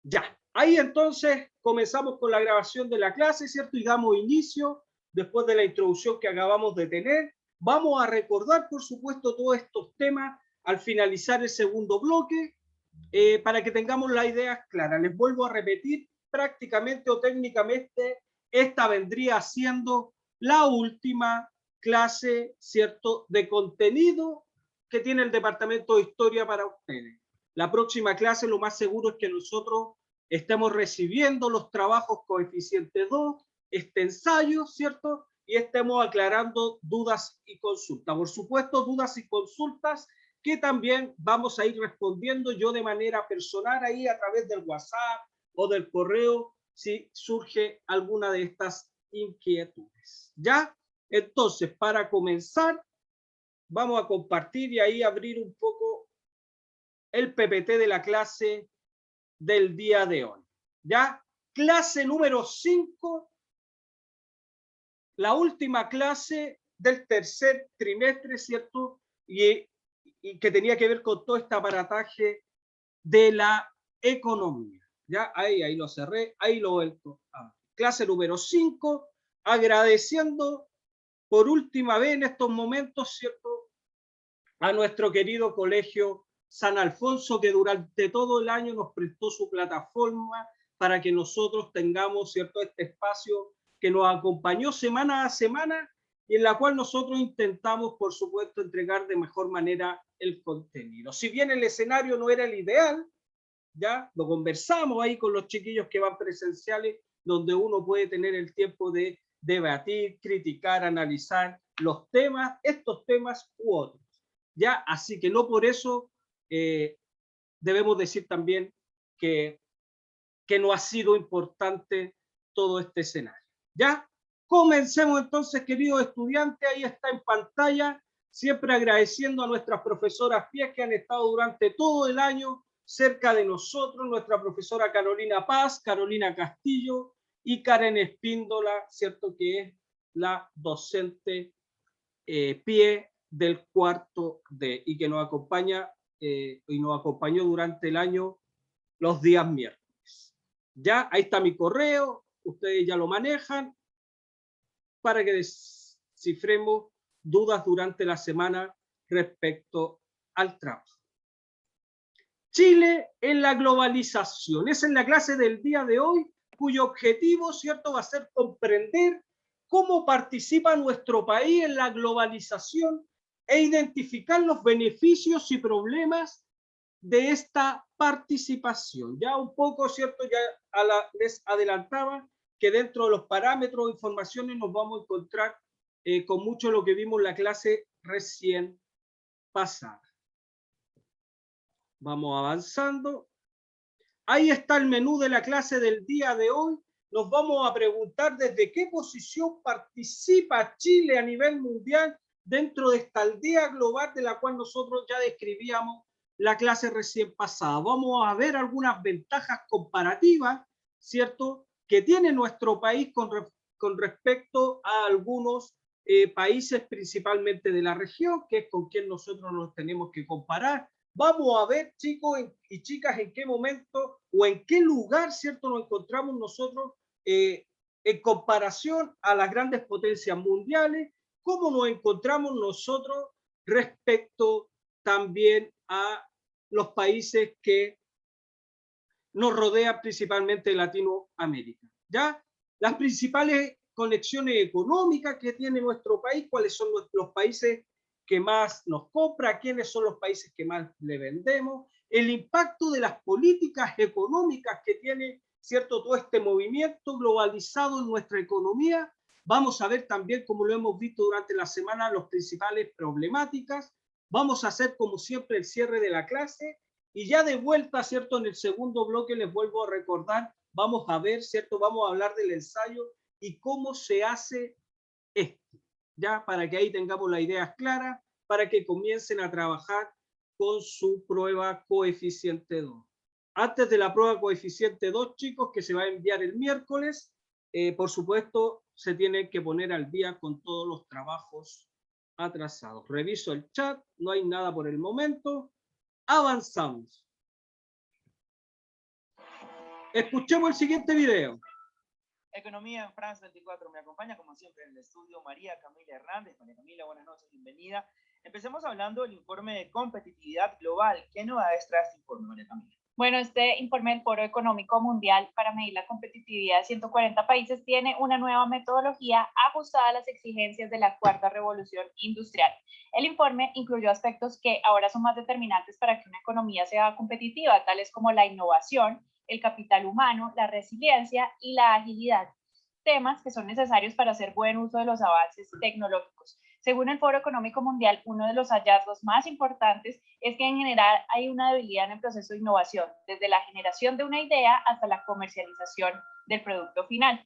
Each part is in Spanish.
Ya, ahí entonces comenzamos con la grabación de la clase, ¿cierto? Y damos inicio, después de la introducción que acabamos de tener. Vamos a recordar, por supuesto, todos estos temas al finalizar el segundo bloque, para que tengamos las ideas claras. Les vuelvo a repetir, prácticamente o técnicamente, esta vendría siendo la última clase, ¿cierto?, de contenido que tiene el Departamento de Historia para ustedes. La próxima clase lo más seguro es que nosotros estemos recibiendo los trabajos coeficiente 2, este ensayo, ¿cierto? Y estemos aclarando dudas y consultas. Por supuesto, dudas y consultas que también vamos a ir respondiendo yo de manera personal ahí a través del WhatsApp o del correo si surge alguna de estas inquietudes. ¿Ya? Entonces, para comenzar, vamos a compartir y ahí abrir un poco el PPT de la clase del día de hoy. ¿Ya? Clase número 5, la última clase del tercer trimestre, ¿cierto? Y que tenía que ver con todo este aparataje de la economía. Ya, ahí lo cerré, ahí lo vuelto. Clase número 5, agradeciendo por última vez en estos momentos, ¿cierto?, a nuestro querido colegio San Alfonso, que durante todo el año nos prestó su plataforma para que nosotros tengamos, ¿cierto?, este espacio que nos acompañó semana a semana y en la cual nosotros intentamos, por supuesto, entregar de mejor manera el contenido. Si bien el escenario no era el ideal, ya lo conversamos ahí con los chiquillos que van presenciales, donde uno puede tener el tiempo de debatir, criticar, analizar los temas, estos temas u otros. Ya, así que no por eso debemos decir también que no ha sido importante todo este escenario. ¿Ya? Comencemos entonces, queridos estudiantes, ahí está en pantalla, siempre agradeciendo a nuestras profesoras FIES que han estado durante todo el año cerca de nosotros, nuestra profesora Carolina Paz, Carolina Castillo y Karen Espíndola, ¿cierto?, que es la docente PIE del cuarto D y que nos acompaña y nos acompañó durante el año los días miércoles. Ya, ahí está mi correo, ustedes ya lo manejan, para que descifremos dudas durante la semana respecto al trabajo. Chile en la globalización. Esa es la clase del día de hoy, cuyo objetivo, ¿cierto?, va a ser comprender cómo participa nuestro país en la globalización e identificar los beneficios y problemas de esta participación. Ya un poco, ¿cierto?, ya les adelantaba que dentro de los parámetros de informaciones nos vamos a encontrar con mucho de lo que vimos en la clase recién pasada. Vamos avanzando. Ahí está el menú de la clase del día de hoy. Nos vamos a preguntar desde qué posición participa Chile a nivel mundial dentro de esta aldea global de la cual nosotros ya describíamos la clase recién pasada. Vamos a ver algunas ventajas comparativas, ¿cierto?, que tiene nuestro país con respecto a algunos países, principalmente de la región, que es con quien nosotros nos tenemos que comparar. Vamos a ver, chicos y chicas, en qué momento o en qué lugar, ¿cierto?, nos encontramos nosotros en comparación a las grandes potencias mundiales, cómo nos encontramos nosotros respecto también a los países que nos rodean, principalmente Latinoamérica. ¿Ya? Las principales conexiones económicas que tiene nuestro país, cuáles son los países que más nos compra, quiénes son los países que más le vendemos, el impacto de las políticas económicas que tiene, ¿cierto?, todo este movimiento globalizado en nuestra economía. Vamos a ver también, como lo hemos visto durante la semana, las principales problemáticas. Vamos a hacer, como siempre, el cierre de la clase y ya de vuelta, ¿cierto?, en el segundo bloque les vuelvo a recordar, vamos a ver, ¿cierto?, vamos a hablar del ensayo y cómo se hace esto, ya, para que ahí tengamos las ideas claras, para que comiencen a trabajar con su prueba coeficiente 2. Antes de la prueba coeficiente 2, chicos, que se va a enviar el miércoles, por supuesto, se tienen que poner al día con todos los trabajos atrasados. Reviso el chat, no hay nada por el momento. Avanzamos. Escuchemos el siguiente video. Economía en France 24. Me acompaña, como siempre, en el estudio María Camila Hernández. María Camila, buenas noches, bienvenida. Empecemos hablando del informe de competitividad global. ¿Qué novedades trae este informe, María Camila? Bueno, este informe del Foro Económico Mundial para medir la competitividad de 140 países tiene una nueva metodología ajustada a las exigencias de la cuarta revolución industrial. El informe incluyó aspectos que ahora son más determinantes para que una economía sea competitiva, tales como la innovación, el capital humano, la resiliencia y la agilidad, temas que son necesarios para hacer buen uso de los avances tecnológicos. Según el Foro Económico Mundial, uno de los hallazgos más importantes es que en general hay una debilidad en el proceso de innovación, desde la generación de una idea hasta la comercialización del producto final.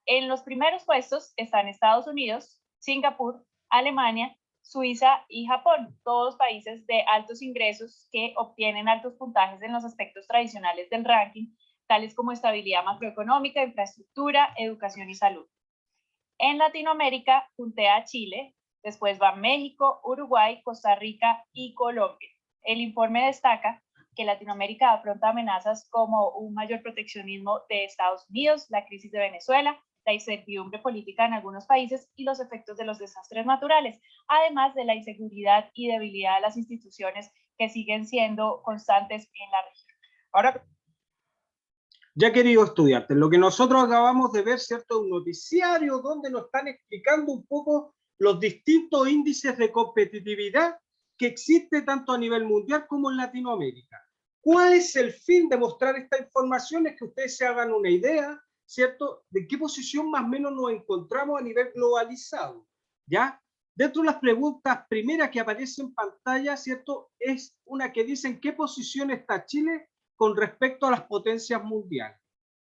En los primeros puestos están Estados Unidos, Singapur, Alemania, Suiza y Japón, todos países de altos ingresos que obtienen altos puntajes en los aspectos tradicionales del ranking, tales como estabilidad macroeconómica, infraestructura, educación y salud. En Latinoamérica puntea Chile, después va México, Uruguay, Costa Rica y Colombia. El informe destaca que Latinoamérica afronta amenazas como un mayor proteccionismo de Estados Unidos, la crisis de Venezuela, la incertidumbre política en algunos países y los efectos de los desastres naturales, además de la inseguridad y debilidad de las instituciones que siguen siendo constantes en la región. Ahora, ya querido estudiante, lo que nosotros acabamos de ver, ¿cierto? Un noticiario donde nos están explicando un poco los distintos índices de competitividad que existe tanto a nivel mundial como en Latinoamérica. ¿Cuál es el fin de mostrar esta información? Es que ustedes se hagan una idea, ¿cierto? De qué posición más o menos nos encontramos a nivel globalizado, ¿ya? Dentro de las preguntas primeras que aparece en pantalla, ¿cierto? Es una que dice en qué posición está Chile con respecto a las potencias mundiales,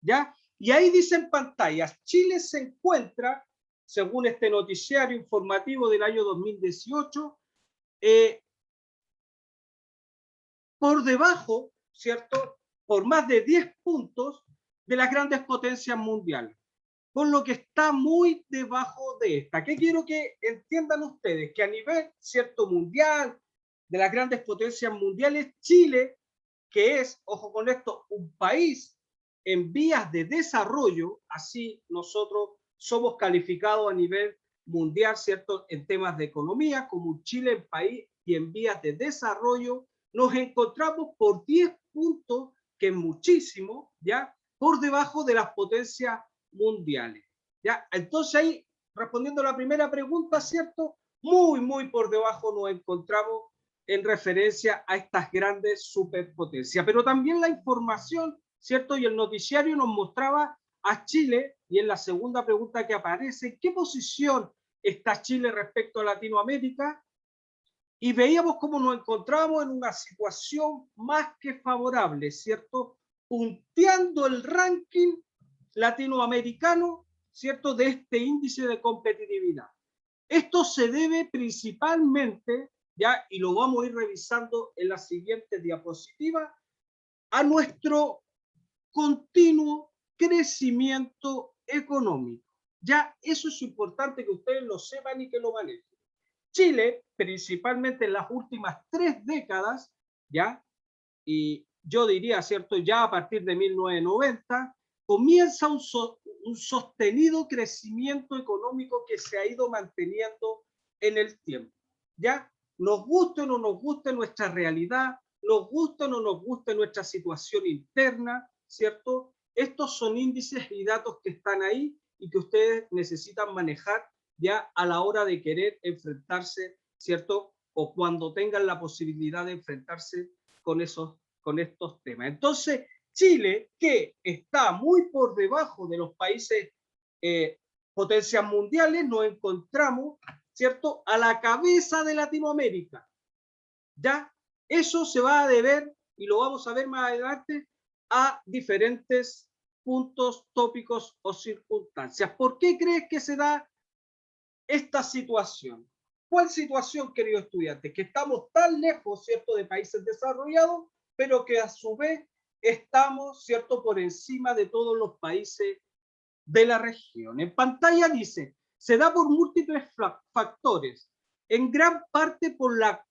¿ya? Y ahí dice en pantallas, Chile se encuentra, según este noticiario informativo del año 2018, por debajo, ¿cierto? Por más de 10 puntos de las grandes potencias mundiales, por lo que está muy debajo de esta. ¿Qué quiero que entiendan ustedes? Que a nivel, ¿cierto? Mundial, de las grandes potencias mundiales, Chile, que es, ojo con esto, un país en vías de desarrollo, así nosotros somos calificados a nivel mundial, ¿cierto? En temas de economía, como un Chile en país y en vías de desarrollo, nos encontramos por 10 puntos, que es muchísimo, ¿ya? Por debajo de las potencias mundiales, ¿ya? Entonces ahí, respondiendo a la primera pregunta, ¿cierto? Muy por debajo nos encontramos en referencia a estas grandes superpotencias. Pero también la información, ¿cierto? Y el noticiario nos mostraba a Chile, y en la segunda pregunta que aparece, ¿en qué posición está Chile respecto a Latinoamérica? Y veíamos cómo nos encontrábamos en una situación más que favorable, ¿cierto? Punteando el ranking latinoamericano, ¿cierto? De este índice de competitividad. Esto se debe principalmente, ya, y lo vamos a ir revisando en la siguiente diapositiva, a nuestro continuo crecimiento económico. Ya, eso es importante que ustedes lo sepan y que lo manejen. Chile, principalmente en las últimas 3 décadas, ya, y yo diría, ¿cierto? Ya a partir de 1990, comienza un sostenido crecimiento económico que se ha ido manteniendo en el tiempo, ¿ya? Nos guste o no nos guste nuestra realidad, nos guste o no nos guste nuestra situación interna, ¿cierto? Estos son índices y datos que están ahí y que ustedes necesitan manejar ya a la hora de querer enfrentarse, ¿cierto? O cuando tengan la posibilidad de enfrentarse con estos temas. Entonces, Chile, que está muy por debajo de los países potencias mundiales, nos encontramos, ¿cierto?, a la cabeza de Latinoamérica. ¿Ya? Eso se va a deber, y lo vamos a ver más adelante, a diferentes puntos, tópicos o circunstancias. ¿Por qué crees que se da esta situación? ¿Cuál situación, querido estudiante? Que estamos tan lejos, ¿cierto?, de países desarrollados, pero que a su vez estamos, ¿cierto?, por encima de todos los países de la región. En pantalla dice, se da por múltiples factores, en gran parte por la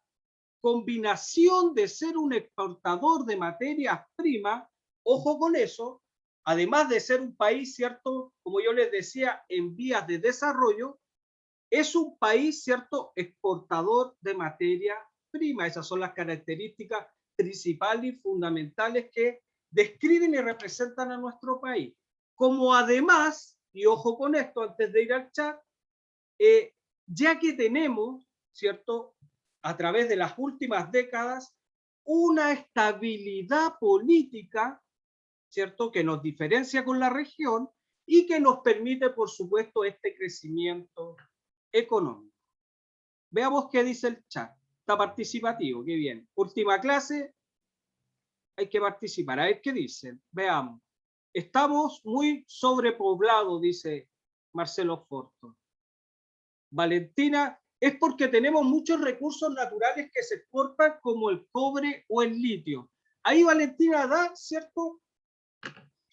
combinación de ser un exportador de materias primas, ojo con eso, además de ser un país, ¿cierto? Como yo les decía, en vías de desarrollo, es un país, ¿cierto?, exportador de materia prima. Esas son las características principales y fundamentales que describen y representan a nuestro país. Como además, y ojo con esto antes de ir al chat, ya que tenemos, ¿cierto?, a través de las últimas décadas, una estabilidad política, ¿cierto?, que nos diferencia con la región y que nos permite, por supuesto, este crecimiento económico. Veamos qué dice el chat. Está participativo, qué bien. Última clase, hay que participar. A ver qué dicen. Veamos. Estamos muy sobrepoblados, dice Marcelo Forto. Valentina, es porque tenemos muchos recursos naturales que se exportan como el cobre o el litio. Ahí Valentina da, ¿cierto?,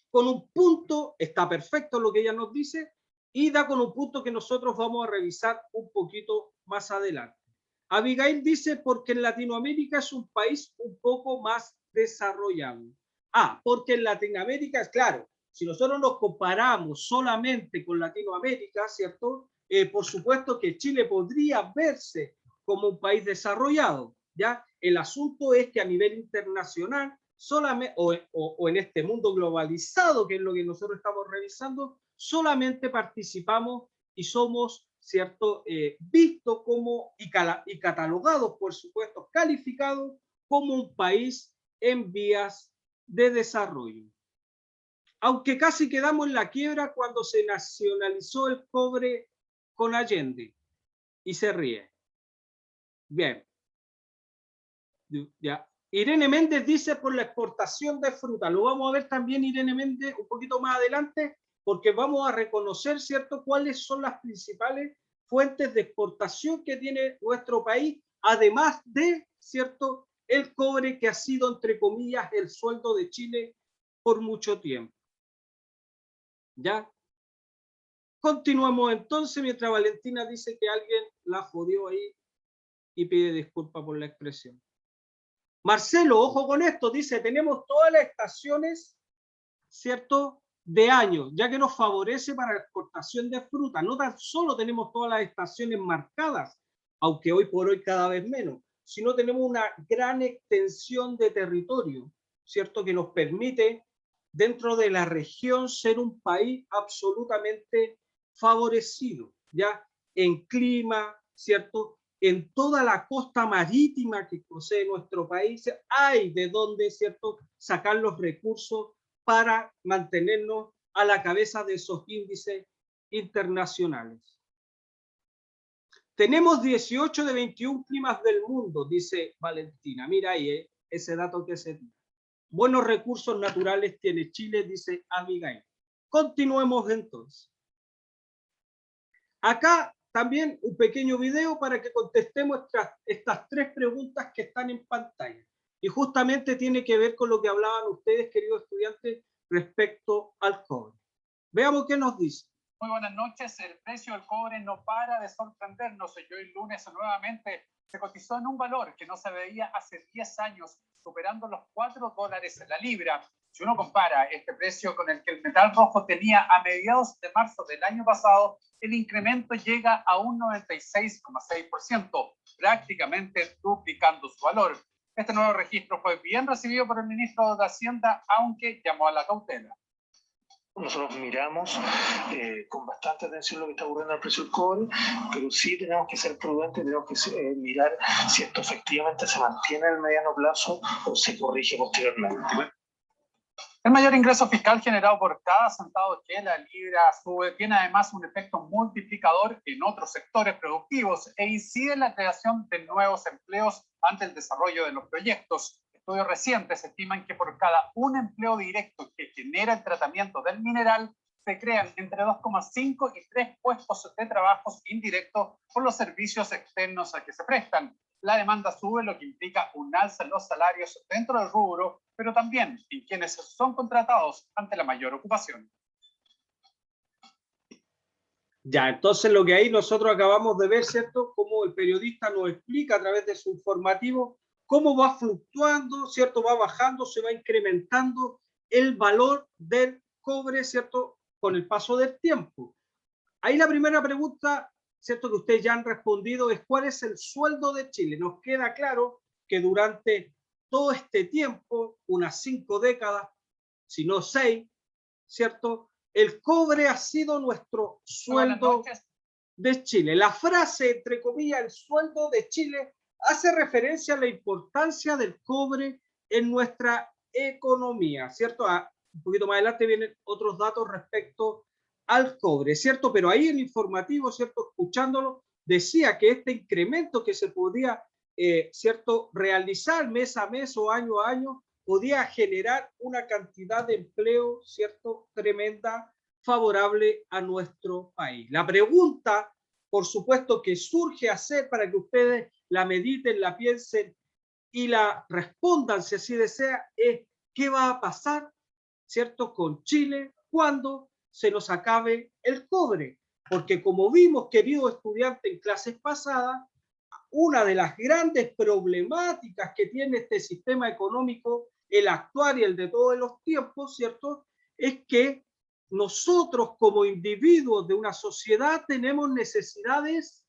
con un punto, está perfecto lo que ella nos dice, y da con un punto que nosotros vamos a revisar un poquito más adelante. Abigail dice, porque en Latinoamérica es un país un poco más desarrollado. Porque en Latinoamérica, es claro, si nosotros nos comparamos solamente con Latinoamérica, ¿cierto? Por supuesto que Chile podría verse como un país desarrollado, ¿ya? El asunto es que a nivel internacional, solamente, o en este mundo globalizado, que es lo que nosotros estamos revisando, solamente participamos y somos, ¿cierto?, vistos como y catalogados, por supuesto, calificados como un país en vías de desarrollo. Aunque casi quedamos en la quiebra cuando se nacionalizó el cobre con Allende. Y se ríe. Bien. Ya. Irene Méndez dice por la exportación de fruta. Lo vamos a ver también, Irene Méndez, un poquito más adelante, porque vamos a reconocer, ¿cierto?, cuáles son las principales fuentes de exportación que tiene nuestro país, además de, ¿cierto?, el cobre, que ha sido, entre comillas, el sueldo de Chile por mucho tiempo. ¿Ya? Continuamos entonces, mientras Valentina dice que alguien la jodió ahí y pide disculpas por la expresión. Marcelo, ojo con esto, dice, tenemos todas las estaciones, ¿cierto?, de año, ya que nos favorece para la exportación de fruta. No tan solo tenemos todas las estaciones marcadas, aunque hoy por hoy cada vez menos, sino tenemos una gran extensión de territorio, ¿cierto?, que nos permite, dentro de la región, ser un país absolutamente favorecido, ¿ya?, en clima, ¿cierto?, en toda la costa marítima que posee nuestro país, hay de dónde, ¿cierto?, sacar los recursos para mantenernos a la cabeza de esos índices internacionales. Tenemos 18 de 21 climas del mundo, dice Valentina. Mira ahí, ese dato que se tiene. Buenos recursos naturales tiene Chile, dice Abigail. Continuemos entonces. Acá también un pequeño video para que contestemos estas tres preguntas que están en pantalla. Y justamente tiene que ver con lo que hablaban ustedes, queridos estudiantes, respecto al cobre. Veamos qué nos dice. Muy buenas noches. El precio del cobre no para de sorprendernos. Y hoy lunes nuevamente se cotizó en un valor que no se veía hace 10 años, superando los $4 la libra. Si uno compara este precio con el que el metal rojo tenía a mediados de marzo del año pasado, el incremento llega a un 96,6%, prácticamente duplicando su valor. Este nuevo registro fue bien recibido por el ministro de Hacienda, aunque llamó a la cautela. Nosotros miramos con bastante atención lo que está ocurriendo al precio del cobre, pero sí tenemos que ser prudentes, tenemos que mirar si esto efectivamente se mantiene en el mediano plazo o se corrige posteriormente. El mayor ingreso fiscal generado por cada centavo que la libra sube tiene además un efecto multiplicador en otros sectores productivos e incide en la creación de nuevos empleos ante el desarrollo de los proyectos. Estudios recientes estiman que por cada un empleo directo que genera el tratamiento del mineral, se crean entre 2,5 y 3 puestos de trabajo indirectos por los servicios externos a que se prestan. La demanda sube, lo que implica un alza en los salarios dentro del rubro, pero también en quienes son contratados ante la mayor ocupación. Ya, entonces lo que ahí nosotros acabamos de ver, ¿cierto? Cómo el periodista nos explica a través de su informativo cómo va fluctuando, ¿cierto? Va bajando, se va incrementando el valor del cobre, ¿cierto?, con el paso del tiempo. Ahí la primera pregunta, ¿cierto?, que ustedes ya han respondido es ¿cuál es el sueldo de Chile? Nos queda claro que durante todo este tiempo, unas 5 décadas, si no 6, ¿cierto?, el cobre ha sido nuestro sueldo de Chile. La frase, entre comillas, el sueldo de Chile, hace referencia a la importancia del cobre en nuestra economía, ¿cierto? Un poquito más adelante vienen otros datos respecto al cobre, ¿cierto? Pero ahí el informativo, ¿cierto?, escuchándolo, decía que este incremento que se podía, ¿cierto?, realizar mes a mes o año a año, podía generar una cantidad de empleo, ¿cierto?, tremenda, favorable a nuestro país. La pregunta, por supuesto, que surge a hacer para que ustedes la mediten, la piensen y la respondan, si así desea, es ¿qué va a pasar, ¿cierto?, con Chile cuando se nos acabe el cobre? Porque como vimos, querido estudiante, en clases pasadas, una de las grandes problemáticas que tiene este sistema económico, el actual y el de todos los tiempos, ¿cierto?, es que nosotros como individuos de una sociedad tenemos necesidades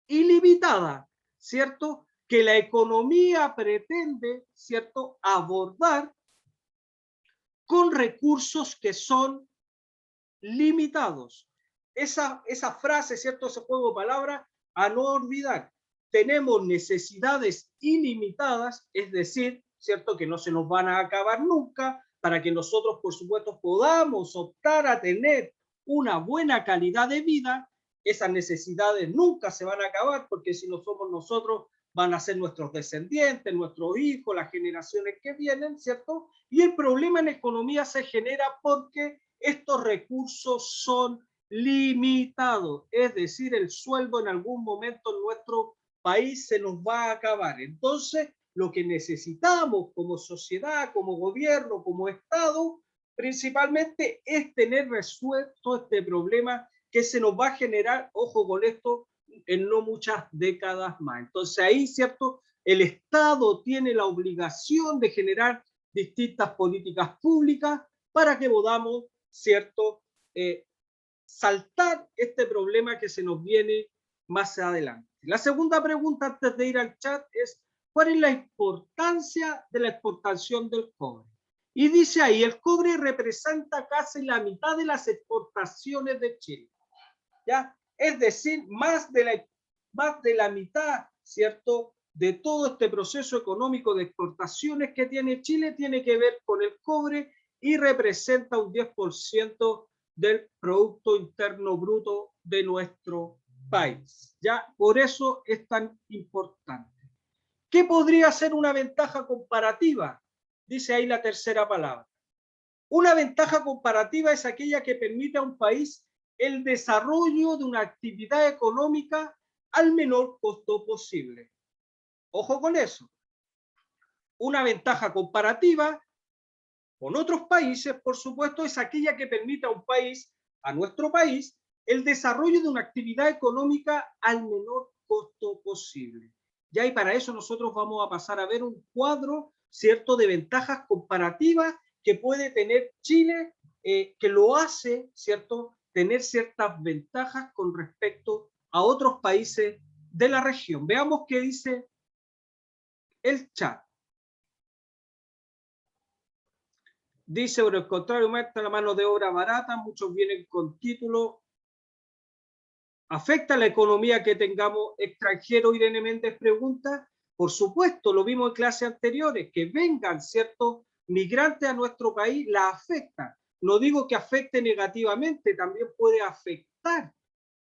ilimitadas, ¿cierto?, que la economía pretende, ¿cierto?, abordar con recursos que son limitados. Esa frase, ¿cierto?, ese juego de palabras a no olvidar. Tenemos necesidades ilimitadas, es decir, ¿cierto?, que no se nos van a acabar nunca, para que nosotros, por supuesto, podamos optar a tener una buena calidad de vida. Esas necesidades nunca se van a acabar, porque si no somos nosotros, van a ser nuestros descendientes, nuestros hijos, las generaciones que vienen, ¿cierto? Y el problema en economía se genera porque estos recursos son limitados, es decir, el sueldo en algún momento en nuestro país se nos va a acabar. Entonces, lo que necesitamos como sociedad, como gobierno, como Estado, principalmente es tener resuelto este problema que se nos va a generar, ojo con esto, en no muchas décadas más. Entonces ahí, ¿cierto?, el Estado tiene la obligación de generar distintas políticas públicas para que podamos, ¿cierto?, saltar este problema que se nos viene más adelante. La segunda pregunta, antes de ir al chat, es ¿cuál es la importancia de la exportación del cobre? Y dice ahí, el cobre representa casi la mitad de las exportaciones de Chile, ¿ya? Es decir, más de la mitad, ¿cierto?, de todo este proceso económico de exportaciones que tiene Chile tiene que ver con el cobre y representa un 10% del Producto Interno Bruto de nuestro país. ¿Ya? Por eso es tan importante. ¿Qué podría ser una ventaja comparativa? Dice ahí la tercera palabra. Una ventaja comparativa es aquella que permite a un país el desarrollo de una actividad económica al menor costo posible. Ojo con eso. Una ventaja comparativa con otros países, por supuesto, es aquella que permite a un país, a nuestro país, el desarrollo de una actividad económica al menor costo posible. Ya, y para eso nosotros vamos a pasar a ver un cuadro, ¿cierto?, de ventajas comparativas que puede tener Chile, que lo hace, ¿cierto?, tener ciertas ventajas con respecto a otros países de la región. Veamos qué dice el chat. Dice, por el contrario, aumenta la mano de obra barata, muchos vienen con título. ¿Afecta la economía que tengamos extranjeros? Irene Méndez pregunta. Por supuesto, lo vimos en clases anteriores, que vengan ciertos migrantes a nuestro país, la afecta. No digo que afecte negativamente, también puede afectar,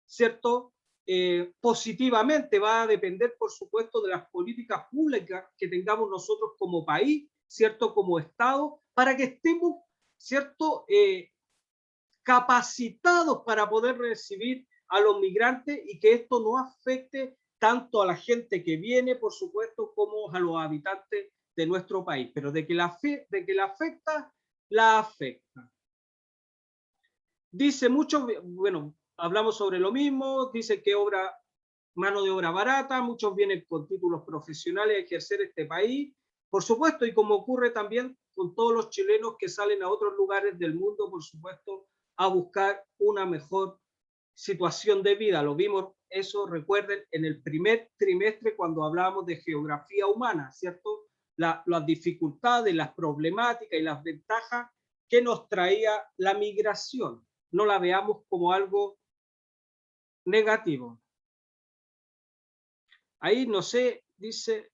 ¿cierto? Positivamente, va a depender, por supuesto, de las políticas públicas que tengamos nosotros como país, ¿cierto?, como Estado, para que estemos, ¿cierto?, capacitados para poder recibir a los migrantes y que esto no afecte tanto a la gente que viene, por supuesto, como a los habitantes de nuestro país. Pero de que la afecta, la afecta. Dice mucho, bueno, hablamos sobre lo mismo, dice que mano de obra barata, muchos vienen con títulos profesionales a ejercer este país, Por supuesto, y como ocurre también con todos los chilenos que salen a otros lugares del mundo, por supuesto, a buscar una mejor situación de vida. Lo vimos, eso recuerden, en el primer trimestre cuando hablábamos de geografía humana, ¿cierto? Las dificultades, las problemáticas y las ventajas que nos traía la migración. No la veamos como algo negativo. Ahí, no sé, dice,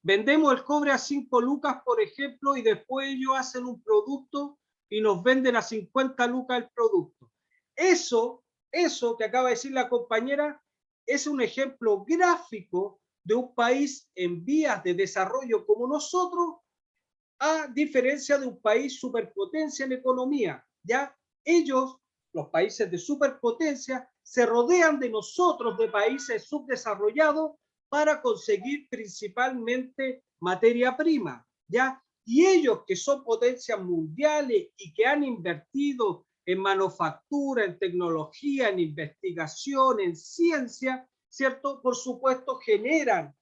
vendemos el cobre a 5 lucas, por ejemplo, y después ellos hacen un producto y nos venden a 50 lucas el producto. Eso que acaba de decir la compañera es un ejemplo gráfico de un país en vías de desarrollo como nosotros, a diferencia de un país superpotencia en economía. Ya ellos, los países de superpotencia, se rodean de nosotros, de países subdesarrollados, para conseguir principalmente materia prima, ¿ya? Y ellos, que son potencias mundiales y que han invertido en manufactura, en tecnología, en investigación, en ciencia, ¿cierto? Por supuesto, generan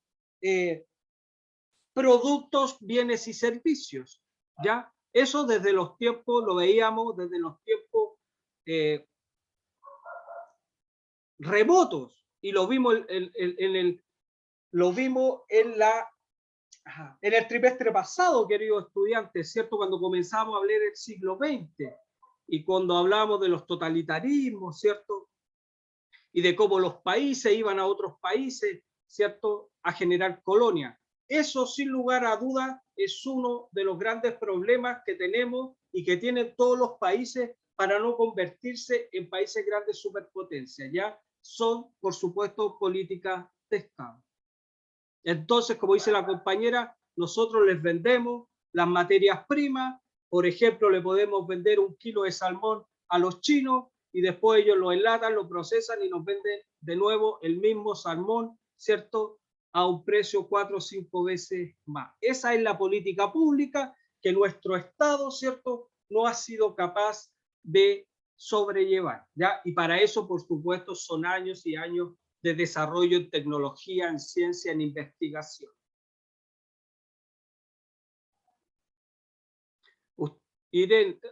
productos, bienes y servicios, ¿ya? Eso desde los tiempos, lo veíamos desde los tiempos remotos, y lo vimos lo vimos en el trimestre pasado, queridos estudiantes, ¿cierto? Cuando comenzamos a hablar del siglo XX y cuando hablábamos de los totalitarismos, ¿cierto? Y de cómo los países iban a otros países, ¿cierto? A generar colonias. Eso, sin lugar a dudas, es uno de los grandes problemas que tenemos y que tienen todos los países para no convertirse en países grandes superpotencias. Ya son, por supuesto, políticas de Estado. Entonces, como dice la compañera, nosotros les vendemos las materias primas. Por ejemplo, le podemos vender 1 kilo de salmón a los chinos y después ellos lo enlatan, lo procesan y nos venden de nuevo el mismo salmón, ¿cierto? A un precio 4 o 5 veces más. Esa es la política pública que nuestro Estado, ¿cierto?, no ha sido capaz de sobrellevar, ¿ya? Y para eso, por supuesto, son años y años de desarrollo en tecnología, en ciencia, en investigación.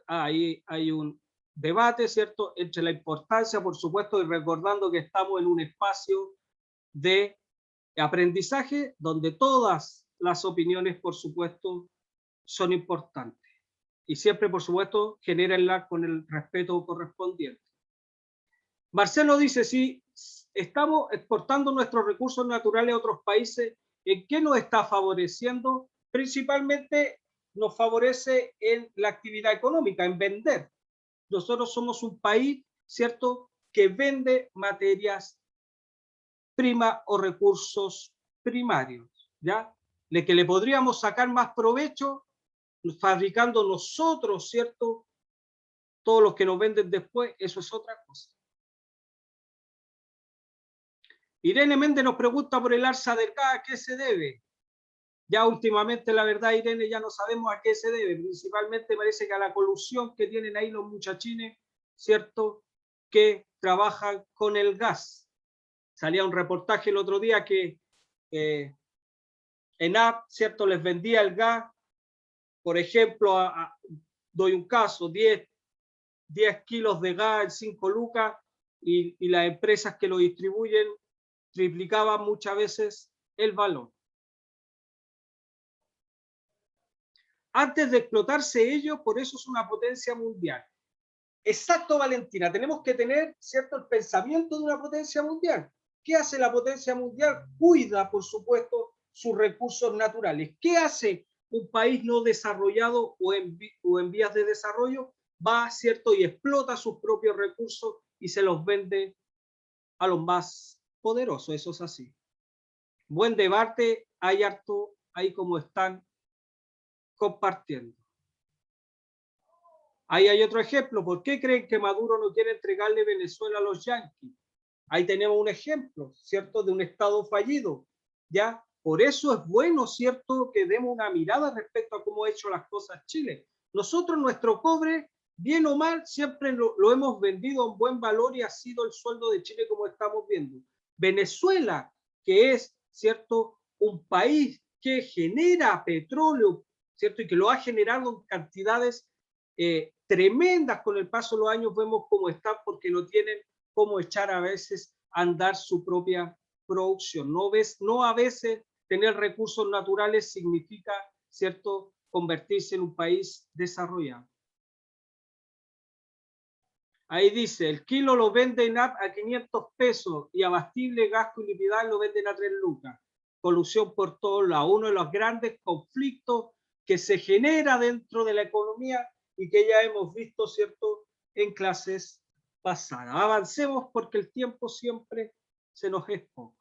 Ahí hay un debate, ¿cierto?, entre la importancia, por supuesto, y recordando que estamos en un espacio de aprendizaje donde todas las opiniones, por supuesto, son importantes. Y siempre, por supuesto, genérenla con el respeto correspondiente. Marcelo dice, si estamos exportando nuestros recursos naturales a otros países, ¿en qué nos está favoreciendo? Principalmente nos favorece en la actividad económica, en vender. Nosotros somos un país, ¿cierto?, que vende materias primas o recursos primarios, ¿ya? De que le podríamos sacar más provecho fabricando nosotros, ¿cierto?, todos los que nos venden después, eso es otra cosa. Irene Méndez nos pregunta por el alza del gas, ¿a qué se debe? Ya últimamente, la verdad, Irene, ya no sabemos a qué se debe. Principalmente parece que a la colusión que tienen ahí los muchachines, ¿cierto?, que trabajan con el gas. Salía un reportaje el otro día que ENAP, ¿cierto?, les vendía el gas, por ejemplo, doy un caso, 10 kilos de gas en 5 lucas, y las empresas que lo distribuyen triplicaban muchas veces el valor. Antes de explotarse ellos, por eso es una potencia mundial. Exacto, Valentina, tenemos que tener, ¿cierto?, el pensamiento de una potencia mundial. ¿Qué hace la potencia mundial? Cuida, por supuesto, sus recursos naturales. ¿Qué hace un país no desarrollado o en vías de desarrollo? Va, ¿cierto?, y explota sus propios recursos y se los vende a los más poderosos. Eso es así. Buen debate, hay harto ahí como están compartiendo. Ahí hay otro ejemplo. ¿Por qué creen que Maduro no quiere entregarle Venezuela a los yanquis? Ahí tenemos un ejemplo, ¿cierto?, de un Estado fallido, ¿ya? Por eso es bueno, ¿cierto?, que demos una mirada respecto a cómo ha hecho las cosas Chile. Nosotros, nuestro cobre, bien o mal, siempre lo hemos vendido a un buen valor y ha sido el sueldo de Chile como estamos viendo. Venezuela, que es, ¿cierto?, un país que genera petróleo, ¿cierto? Y que lo ha generado en cantidades tremendas con el paso de los años, vemos cómo están porque no tienen cómo echar a veces a andar su propia producción. No a veces tener recursos naturales significa, ¿cierto?, convertirse en un país desarrollado. Ahí dice, el kilo lo venden a 500 pesos y abastible, gasto y liquidar lo venden a 3 lucas. Colusión por todos lados. Uno de los grandes conflictos que se genera dentro de la economía y que ya hemos visto, ¿cierto?, en clases pasadas. Avancemos porque el tiempo siempre se nos es poco.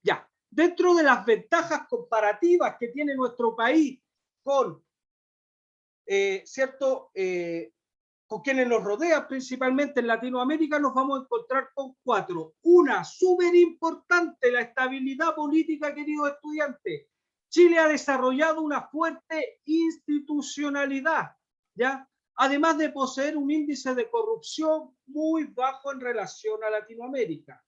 Ya, dentro de las ventajas comparativas que tiene nuestro país con, ¿cierto?, con quienes nos rodean, principalmente en Latinoamérica, nos vamos a encontrar con 4. Una, súper importante, la estabilidad política, queridos estudiantes. Chile ha desarrollado una fuerte institucionalidad, ¿ya? Además de poseer un índice de corrupción muy bajo en relación a Latinoamérica.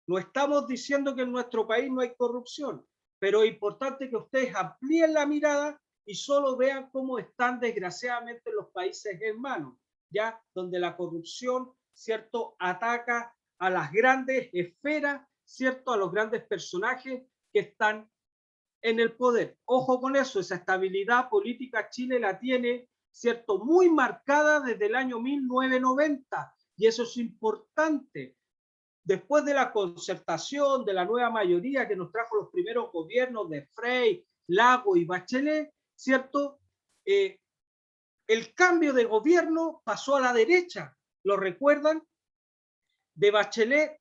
No estamos diciendo que en nuestro país no hay corrupción, pero es importante que ustedes amplíen la mirada y solo vean cómo están desgraciadamente los países hermanos, ya donde la corrupción, ¿cierto?, ataca a las grandes esferas, ¿cierto?, a los grandes personajes que están en el poder. Ojo con eso, esa estabilidad política Chile la tiene, ¿cierto?, muy marcada desde el año 1990, y eso es importante. Después de la concertación, de la nueva mayoría que nos trajo los primeros gobiernos de Frei, Lago y Bachelet, ¿cierto?, el cambio de gobierno pasó a la derecha. ¿Lo recuerdan? De Bachelet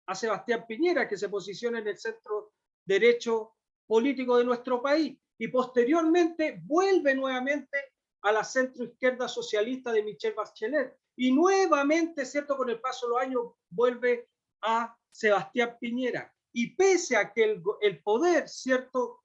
a Sebastián Piñera, que se posiciona en el centro derecho político de nuestro país. Y posteriormente vuelve nuevamente a la centroizquierda socialista de Michelle Bachelet. Y nuevamente, ¿cierto?, con el paso de los años vuelve a Sebastián Piñera. Y pese a que el poder, ¿cierto?,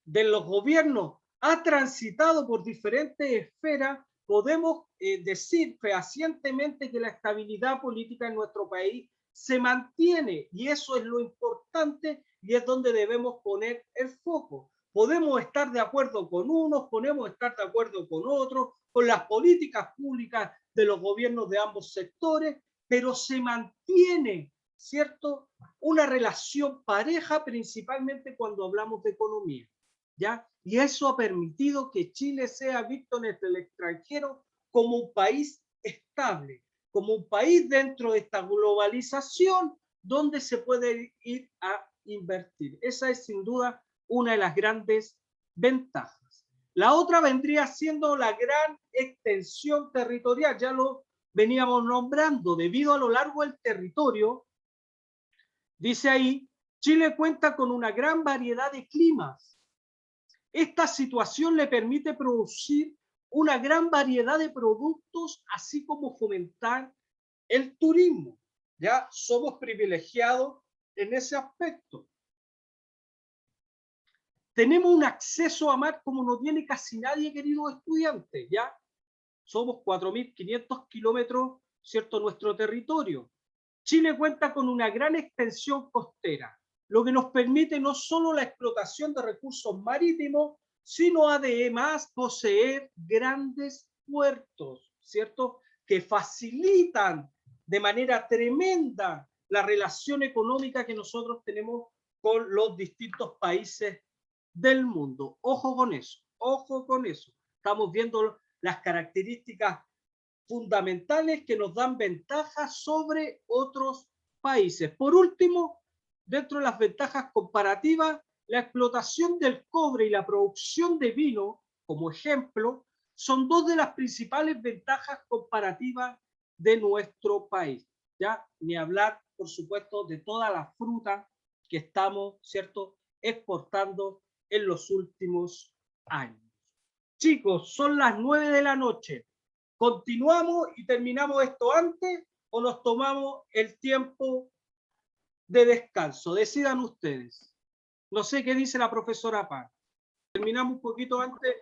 de los gobiernos ha transitado por diferentes esferas, podemos decir fehacientemente que la estabilidad política en nuestro país se mantiene, y eso es lo importante y es donde debemos poner el foco. Podemos estar de acuerdo con unos, podemos estar de acuerdo con otros, con las políticas públicas de los gobiernos de ambos sectores, pero se mantiene, ¿cierto?, una relación pareja, principalmente cuando hablamos de economía, ¿ya? Y eso ha permitido que Chile sea visto en el extranjero como un país estable, como un país dentro de esta globalización donde se puede ir a invertir. Esa es sin duda una de las grandes ventajas. La otra vendría siendo la gran extensión territorial, ya lo veníamos nombrando, debido a lo largo del territorio, dice ahí, Chile cuenta con una gran variedad de climas. Esta situación le permite producir una gran variedad de productos, así como fomentar el turismo. Ya somos privilegiados en ese aspecto. Tenemos un acceso a mar como no tiene casi nadie, queridos estudiantes, ¿ya? Somos 4.500 kilómetros, ¿cierto?, nuestro territorio. Chile cuenta con una gran extensión costera, lo que nos permite no solo la explotación de recursos marítimos, sino además poseer grandes puertos, ¿cierto?, que facilitan de manera tremenda la relación económica que nosotros tenemos con los distintos países del mundo. Ojo con eso, ojo con eso. Estamos viendo las características fundamentales que nos dan ventajas sobre otros países. Por último, dentro de las ventajas comparativas, la explotación del cobre y la producción de vino, como ejemplo, son dos de las principales ventajas comparativas de nuestro país. Ya ni hablar, por supuesto, de toda la fruta que estamos, ¿cierto?, exportando en los últimos años. Chicos, son las 9 de la noche. ¿Continuamos y terminamos esto antes o nos tomamos el tiempo de descanso? Decidan ustedes. No sé qué dice la profesora Paz. ¿Terminamos un poquito antes?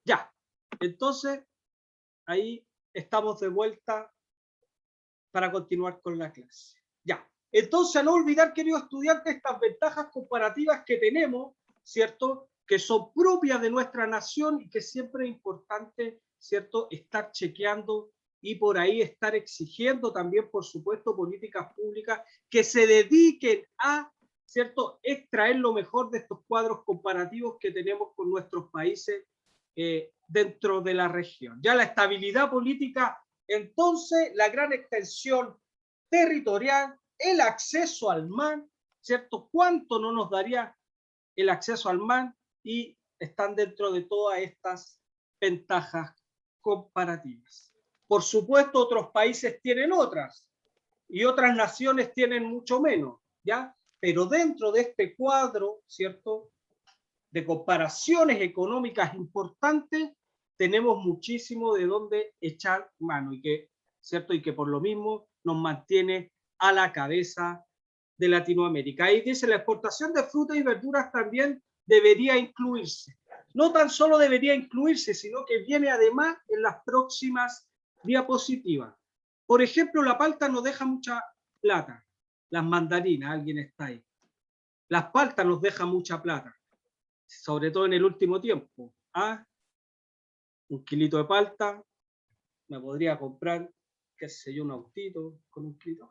Ya. Entonces, ahí estamos de vuelta para continuar con la clase. Ya. Entonces, a no olvidar, queridos estudiantes, estas ventajas comparativas que tenemos, ¿cierto? Que son propias de nuestra nación y que siempre es importante, ¿cierto? Estar chequeando y por ahí estar exigiendo también, por supuesto, políticas públicas que se dediquen a, ¿cierto?, extraer lo mejor de estos cuadros comparativos que tenemos con nuestros países dentro de la región. Ya la estabilidad política, entonces, la gran extensión territorial, el acceso al mar, ¿cierto? ¿Cuánto no nos daría el acceso al mar? Y están dentro de todas estas ventajas comparativas. Por supuesto, otros países tienen otras y otras naciones tienen mucho menos, ¿ya? Pero dentro de este cuadro, ¿cierto?, de comparaciones económicas importantes, tenemos muchísimo de dónde echar mano y que, ¿cierto?, y que por lo mismo nos mantiene a la cabeza de Latinoamérica. Ahí dice, la exportación de frutas y verduras también debería incluirse. No tan solo debería incluirse, sino que viene además en las próximas diapositivas. Por ejemplo, la palta nos deja mucha plata. Las mandarinas, alguien está ahí. Las paltas nos dejan mucha plata, sobre todo en el último tiempo. ¿Ah? Un kilito de palta, me podría comprar, qué sé yo, un autito con un kilito.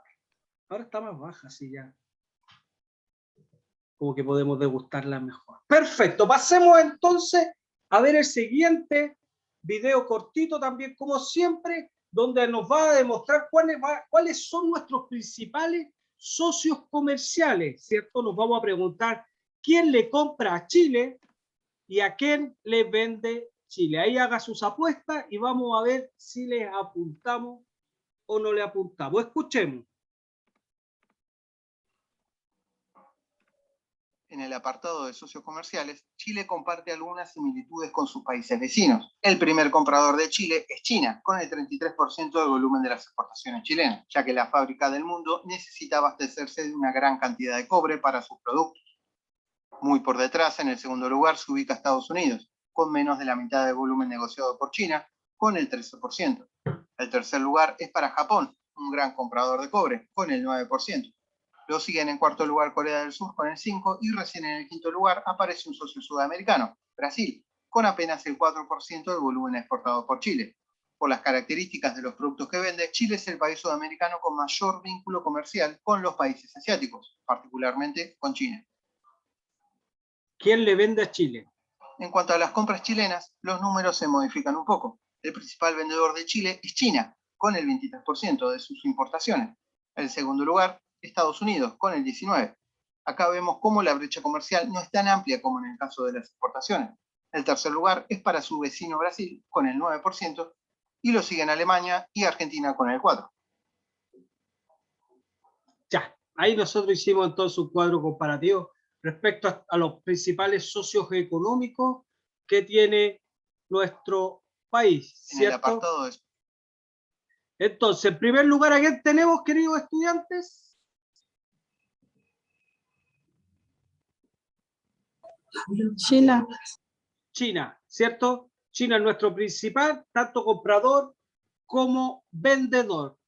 Ahora está más baja, así ya. Como que podemos degustarla mejor. Perfecto, pasemos entonces a ver el siguiente video cortito también, como siempre, donde nos va a demostrar cuáles son nuestros principales socios comerciales, ¿cierto? Nos vamos a preguntar quién le compra a Chile y a quién le vende Chile. Ahí haga sus apuestas y vamos a ver si les apuntamos o no le apuntamos. Escuchemos. En el apartado de socios comerciales, Chile comparte algunas similitudes con sus países vecinos. El primer comprador de Chile es China, con el 33% del volumen de las exportaciones chilenas, ya que la fábrica del mundo necesita abastecerse de una gran cantidad de cobre para sus productos. Muy por detrás, en el segundo lugar, se ubica Estados Unidos, con menos de la mitad del volumen negociado por China, con el 13%. El tercer lugar es para Japón, un gran comprador de cobre, con el 9%. Lo siguen en cuarto lugar Corea del Sur con el 5% y recién en el quinto lugar aparece un socio sudamericano, Brasil, con apenas el 4% del volumen exportado por Chile. Por las características de los productos que vende, Chile es el país sudamericano con mayor vínculo comercial con los países asiáticos, particularmente con China. ¿Quién le vende a Chile? En cuanto a las compras chilenas, los números se modifican un poco. El principal vendedor de Chile es China, con el 23% de sus importaciones. El segundo lugar, Estados Unidos, con el 19%. Acá vemos cómo la brecha comercial no es tan amplia como en el caso de las exportaciones. El tercer lugar es para su vecino Brasil, con el 9%, y lo siguen Alemania y Argentina con el 4%. Ya, ahí nosotros hicimos entonces un cuadro comparativo respecto a los principales socios económicos que tiene nuestro país, ¿cierto? En el apartado de... Entonces, en primer lugar, ¿a quién tenemos, queridos estudiantes? China. China, ¿cierto? China es nuestro principal, tanto comprador como vendedor.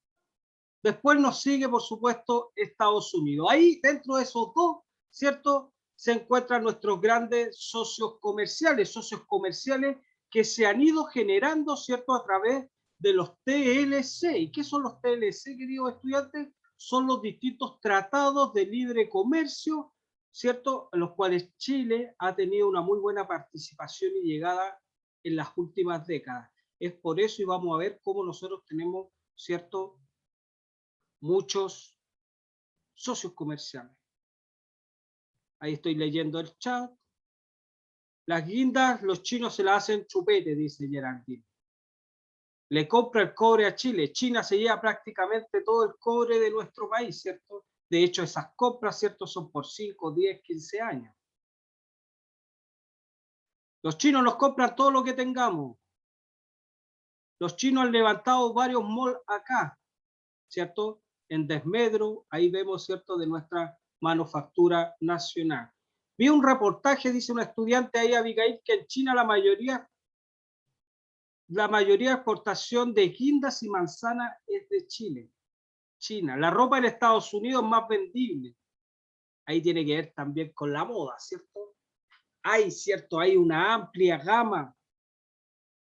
Después nos sigue, por supuesto, Estados Unidos. Ahí, dentro de esos dos, ¿cierto?, se encuentran nuestros grandes socios comerciales que se han ido generando, ¿cierto?, a través de los TLC. ¿Y qué son los TLC, queridos estudiantes? Son los distintos tratados de libre comercio, ¿cierto?, en los cuales Chile ha tenido una muy buena participación y llegada en las últimas décadas. Es por eso, y vamos a ver cómo nosotros tenemos, ¿cierto?, muchos socios comerciales. Ahí estoy leyendo el chat. Las guindas, los chinos se las hacen chupete, dice Geraldine. Le compra el cobre a Chile. China se lleva prácticamente todo el cobre de nuestro país, ¿cierto? De hecho, esas compras, ¿cierto?, son por 5, 10, 15 años. Los chinos nos compran todo lo que tengamos. Los chinos han levantado varios malls acá, ¿cierto? En desmedro, ahí vemos, ¿cierto?, de nuestra manufactura nacional. Vi un reportaje, dice una estudiante ahí, Abigail, que en China la mayoría de exportación de guindas y manzanas es de Chile. China. La ropa en Estados Unidos es más vendible. Ahí tiene que ver también con la moda, ¿cierto? Hay una amplia gama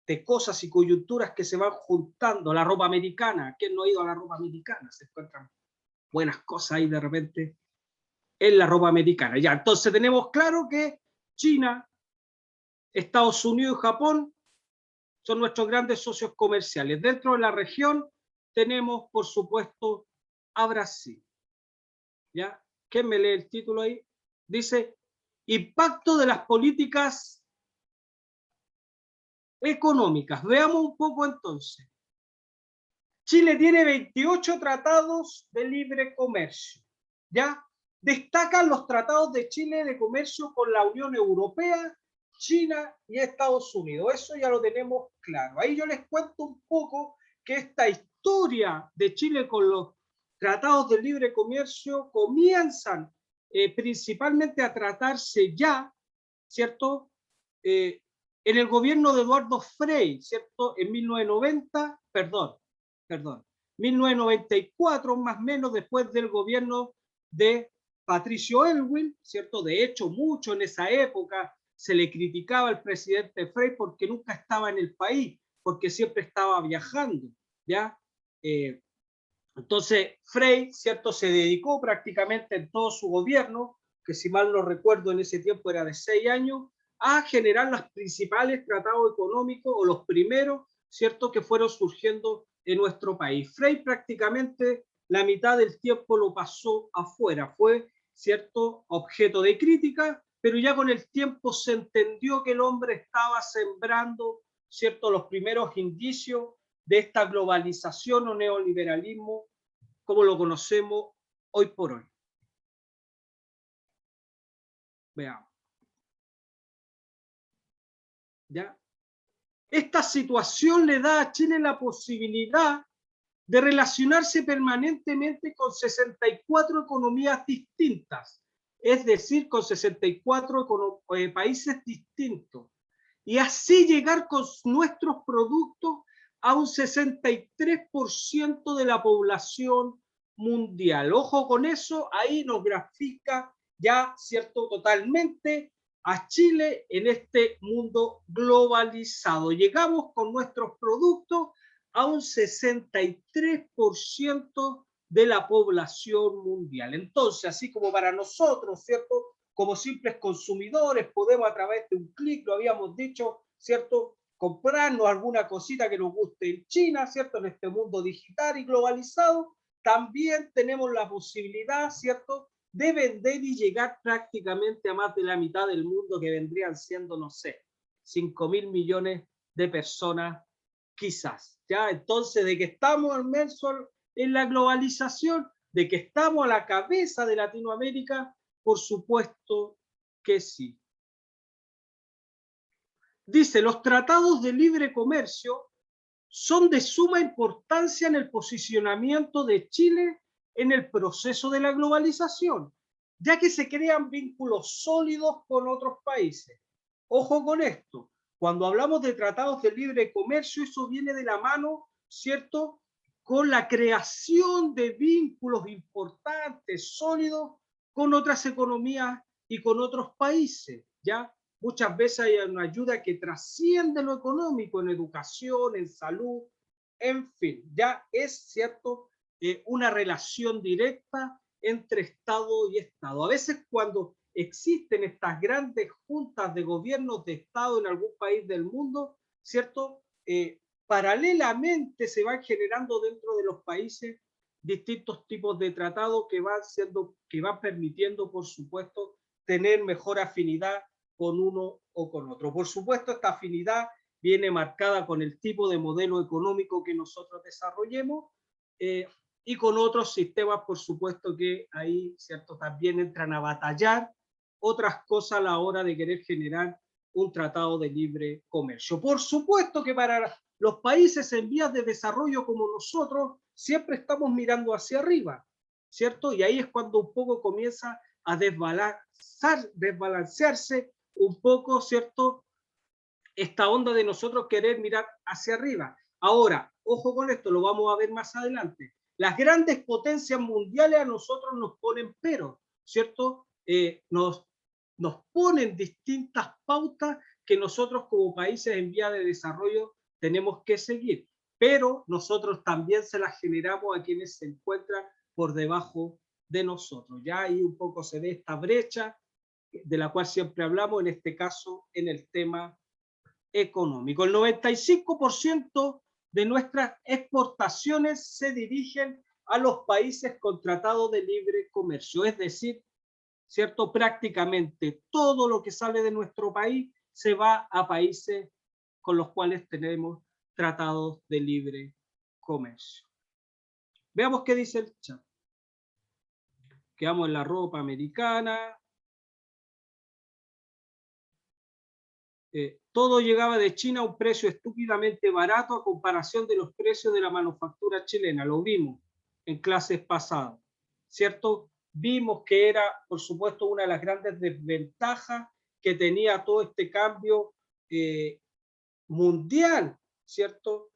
de cosas y coyunturas que se van juntando. La ropa americana, ¿quién no ha ido a la ropa americana? Se encuentran buenas cosas ahí de repente en la ropa americana. Ya, entonces tenemos claro que China, Estados Unidos y Japón son nuestros grandes socios comerciales. Dentro de la región tenemos, por supuesto, a Brasil. ¿Ya? ¿Quién me lee el título ahí? Dice, impacto de las políticas económicas. Veamos un poco entonces. Chile tiene 28 tratados de libre comercio. ¿Ya? Destacan los tratados de Chile de comercio con la Unión Europea, China y Estados Unidos. Eso ya lo tenemos claro. Ahí yo les cuento un poco que esta historia de Chile con los tratados de libre comercio comienzan principalmente a tratarse ya, ¿cierto? En el gobierno de Eduardo Frei, ¿cierto? En 1994, más o menos después del gobierno de Patricio Aylwin, ¿cierto? De hecho, mucho en esa época se le criticaba al presidente Frei porque nunca estaba en el país, porque siempre estaba viajando, ¿ya? Entonces, Frei, ¿cierto? Se dedicó prácticamente en todo su gobierno, que si mal no recuerdo en ese tiempo era de 6 años, a generar los principales tratados económicos o los primeros, ¿cierto? Que fueron surgiendo en nuestro país. Frei prácticamente la mitad del tiempo lo pasó afuera, fue, ¿cierto?, objeto de crítica, pero ya con el tiempo se entendió que el hombre estaba sembrando, ¿cierto?, los primeros indicios de esta globalización o neoliberalismo como lo conocemos hoy por hoy. Veamos. ¿Ya? Esta situación le da a Chile la posibilidad de relacionarse permanentemente con 64 economías distintas, es decir, con 64 países distintos, y así llegar con nuestros productos a un 63% de la población mundial. Ojo con eso, ahí nos grafica ya, ¿cierto?, totalmente a Chile en este mundo globalizado. Llegamos con nuestros productos a un 63% de la población mundial. Entonces, así como para nosotros, ¿cierto?, como simples consumidores, podemos a través de un clic, lo habíamos dicho, ¿cierto?, comprarnos alguna cosita que nos guste en China, ¿cierto?, en este mundo digital y globalizado, también tenemos la posibilidad, ¿cierto?, de vender y llegar prácticamente a más de la mitad del mundo, que vendrían siendo, no sé, 5.000 millones de personas quizás. ¿Ya? Entonces, de que estamos inmersos en la globalización, de que estamos a la cabeza de Latinoamérica, por supuesto que sí. Dice, los tratados de libre comercio son de suma importancia en el posicionamiento de Chile en el proceso de la globalización, ya que se crean vínculos sólidos con otros países. Ojo con esto, cuando hablamos de tratados de libre comercio, eso viene de la mano, ¿cierto?, con la creación de vínculos importantes, sólidos, con otras economías y con otros países, ¿ya? Muchas veces hay una ayuda que trasciende lo económico, en educación, en salud, en fin, ya es, ¿cierto?, una relación directa entre Estado y Estado. A veces cuando existen estas grandes juntas de gobiernos de Estado en algún país del mundo, ¿cierto?, paralelamente se van generando dentro de los países distintos tipos de tratados que van permitiendo, por supuesto, tener mejor afinidad con uno o con otro. Por supuesto, esta afinidad viene marcada con el tipo de modelo económico que nosotros desarrollemos y con otros sistemas, por supuesto, que ahí, ¿cierto?, también entran a batallar otras cosas a la hora de querer generar un tratado de libre comercio. Por supuesto que para los países en vías de desarrollo como nosotros, siempre estamos mirando hacia arriba, ¿cierto? Y ahí es cuando un poco comienza a desbalancearse un poco, ¿cierto?, esta onda de nosotros querer mirar hacia arriba. Ahora, ojo con esto, lo vamos a ver más adelante. Las grandes potencias mundiales a nosotros nos ponen pero, ¿cierto? Nos ponen distintas pautas que nosotros como países en vía de desarrollo tenemos que seguir, pero nosotros también se las generamos a quienes se encuentran por debajo de nosotros. Ya ahí un poco se ve esta brecha de la cual siempre hablamos, en este caso en el tema económico. El 95% de nuestras exportaciones se dirigen a los países con tratado de libre comercio, es decir, ¿cierto? Prácticamente todo lo que sale de nuestro país se va a países con los cuales tenemos tratados de libre comercio. Veamos qué dice el chat. Quedamos en la ropa americana. Todo llegaba de China a un precio estúpidamente barato a comparación de los precios de la manufactura chilena. Lo vimos en clases pasadas, ¿cierto? Vimos que era, por supuesto, una de las grandes desventajas que tenía todo este cambio mundial, ¿cierto?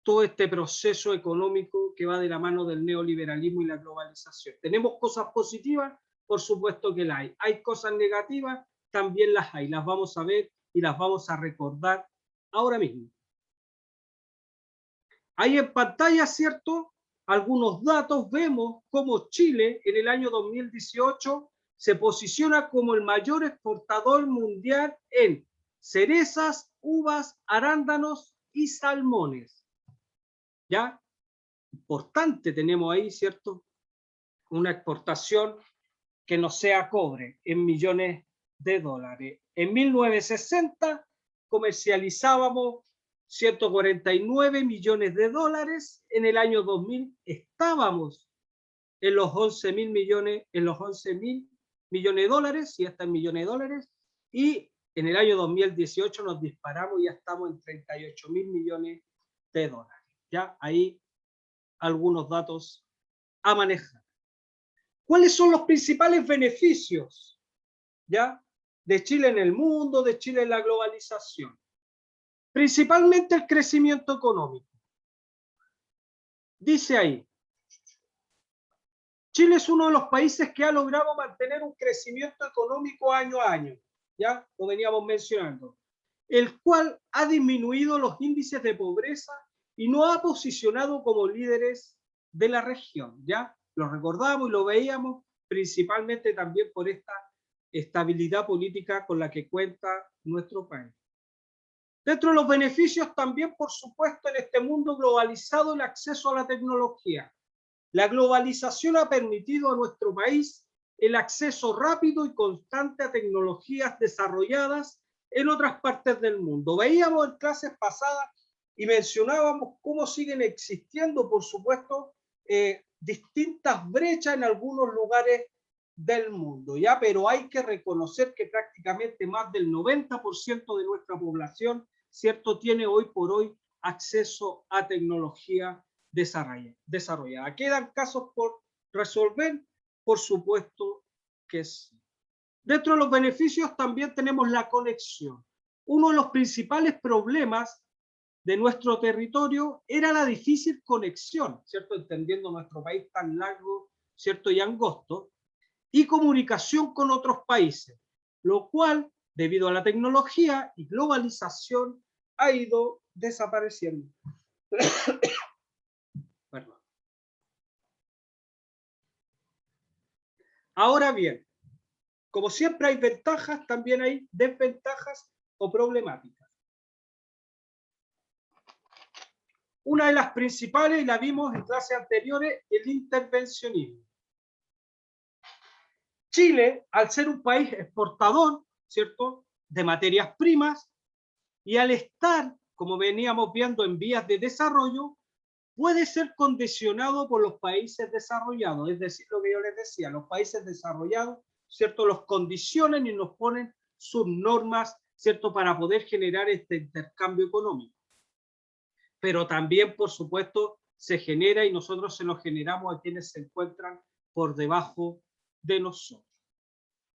Todo este proceso económico que va de la mano del neoliberalismo y la globalización. ¿Tenemos cosas positivas? Por supuesto que las hay. ¿Hay cosas negativas? También las hay. Las vamos a ver y las vamos a recordar ahora mismo. Ahí en pantalla, ¿cierto? Algunos datos. Vemos cómo Chile en el año 2018 se posiciona como el mayor exportador mundial en cerezas, uvas, arándanos y salmones. ¿Ya? Importante tenemos ahí, ¿cierto? Una exportación que no sea cobre en millones de dólares. En 1960 comercializábamos 149 millones de dólares. En el año 2000 estábamos en los 11.000 millones, millones de dólares, y hasta en millones de dólares. Y en el año 2018 nos disparamos y ya estamos en 38.000 millones de dólares. Ya ahí algunos datos a manejar. ¿Cuáles son los principales beneficios, ya, de Chile en el mundo, de Chile en la globalización? Principalmente el crecimiento económico. Dice ahí, Chile es uno de los países que ha logrado mantener un crecimiento económico año a año, ya lo veníamos mencionando, el cual ha disminuido los índices de pobreza y nos ha posicionado como líderes de la región, ya lo recordamos y lo veíamos principalmente también por esta estabilidad política con la que cuenta nuestro país. Dentro de los beneficios también, por supuesto, en este mundo globalizado, el acceso a la tecnología. La globalización ha permitido a nuestro país el acceso rápido y constante a tecnologías desarrolladas en otras partes del mundo. Veíamos en clases pasadas y mencionábamos cómo siguen existiendo, por supuesto, distintas brechas en algunos lugares del mundo, ¿ya? Pero hay que reconocer que prácticamente más del 90% de nuestra población, ¿cierto?, tiene hoy por hoy acceso a tecnología desarrollada. ¿Quedan casos por resolver? Por supuesto que sí. Dentro de los beneficios también tenemos la conexión. Uno de los principales problemas de nuestro territorio era la difícil conexión, ¿cierto?, entendiendo nuestro país tan largo, ¿cierto?, y angosto, y comunicación con otros países, lo cual, debido a la tecnología y globalización, ha ido desapareciendo. Perdón. Ahora bien, como siempre hay ventajas, también hay desventajas o problemáticas. Una de las principales, y la vimos en clases anteriores, el intervencionismo. Chile, al ser un país exportador, ¿cierto?, de materias primas, y al estar, como veníamos viendo, en vías de desarrollo, puede ser condicionado por los países desarrollados. Es decir, lo que yo les decía, los países desarrollados, ¿cierto?, los condicionan y nos ponen sus normas, ¿cierto?, para poder generar este intercambio económico. Pero también, por supuesto, se genera y nosotros se lo generamos a quienes se encuentran por debajo de nosotros.